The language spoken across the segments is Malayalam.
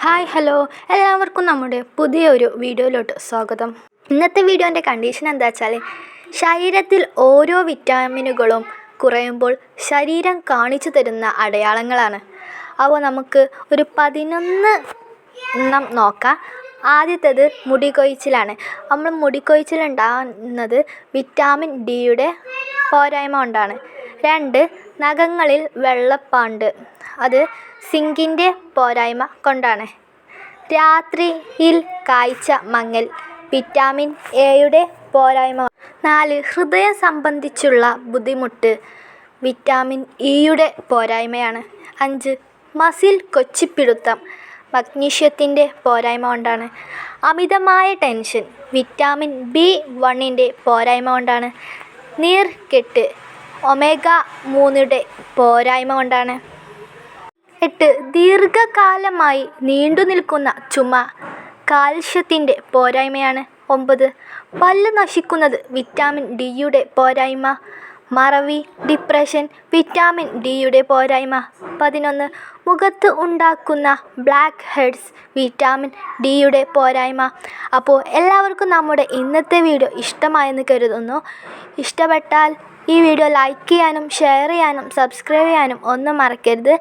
ഹായ് ഹലോ എല്ലാവർക്കും നമ്മുടെ പുതിയൊരു വീഡിയോയിലോട്ട് സ്വാഗതം. ഇന്നത്തെ വീഡിയോൻ്റെ കണ്ടീഷൻ എന്താ വെച്ചാൽ, ശരീരത്തിൽ ഓരോ വിറ്റാമിനുകളും കുറയുമ്പോൾ ശരീരം കാണിച്ചു തരുന്ന അടയാളങ്ങളാണ്. അപ്പോൾ നമുക്ക് ഒരു 11 എണ്ണം നോക്കാം. ആദ്യത്തേത് മുടികൊഴിച്ചിലാണ്. നമ്മൾ മുടികൊഴിച്ചിലുണ്ടാകുന്നത് വിറ്റാമിൻ ഡിയുടെ പോരായ്മ കൊണ്ടാണ്. 2, നഖങ്ങളിൽ വെള്ളപ്പാണ്ട്, അത് സിങ്കിൻ്റെ പോരായ്മ കൊണ്ടാണ്. രാത്രിയിൽ കാഴ്ച മങ്ങൽ, വിറ്റാമിൻ എയുടെ പോരായ്മ. 4, ഹൃദയം സംബന്ധിച്ചുള്ള ബുദ്ധിമുട്ട്, വിറ്റാമിൻ ഇയുടെ പോരായ്മയാണ്. 5, മസിൽ കൊച്ചിപ്പിടുത്തം, മഗ്നീഷ്യത്തിൻ്റെ പോരായ്മ കൊണ്ടാണ്. അമിതമായ ടെൻഷൻ, വിറ്റാമിൻ B1ൻ്റെ പോരായ്മ കൊണ്ടാണ്. നീർക്കെട്ട്, ഒമേഗ 3യുടെ പോരായ്മ കൊണ്ടാണ്. 8, ദീർഘകാലമായി നീണ്ടുനിൽക്കുന്ന ചുമ, കാൽഷ്യത്തിൻ്റെ പോരായ്മയാണ്. 9, പല്ല് നശിക്കുന്നത്, വിറ്റാമിൻ ഡിയുടെ പോരായ്മ. മറവി, ഡിപ്രഷൻ, വിറ്റാമിൻ ഡിയുടെ പോരായ്മ. 11, മുഖത്ത് ഉണ്ടാക്കുന്ന ബ്ലാക്ക് ഹെഡ്സ്, വിറ്റാമിൻ ഡിയുടെ പോരായ്മ. അപ്പോൾ എല്ലാവർക്കും നമ്മുടെ ഇന്നത്തെ വീഡിയോ ഇഷ്ടമായെന്ന് കരുതുന്നു. ഇഷ്ടപ്പെട്ടാൽ ഈ വീഡിയോ ലൈക്ക് ചെയ്യാനും ഷെയർ ചെയ്യാനും സബ്സ്ക്രൈബ് ചെയ്യാനും ഒന്നും മറക്കരുത്.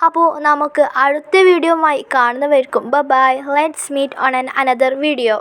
അപ്പോൾ നമുക്ക് അടുത്ത വീഡിയോയുമായി കാണുന്നവർക്കും bye. Let's meet on another video.